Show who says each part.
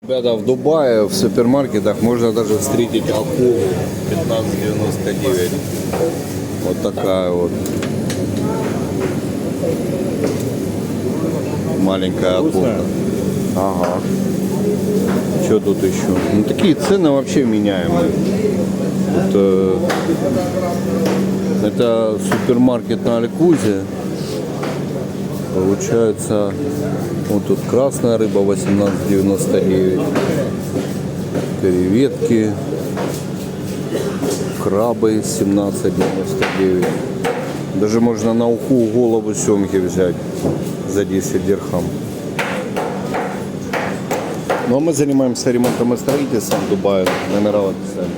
Speaker 1: Ребята, в Дубае в супермаркетах можно даже встретить акулу 15,99. Вот такая вот маленькая акула. Ага. Что тут еще? Ну такие цены вообще меняемые. Вот, это супермаркет на Алькузе. Получается, вот тут красная рыба 18,99, креветки, крабы 17,99. Даже можно на уху голову семги взять за 10 дирхам. Ну а мы занимаемся ремонтом и строительством в Дубае. Номера вот писали.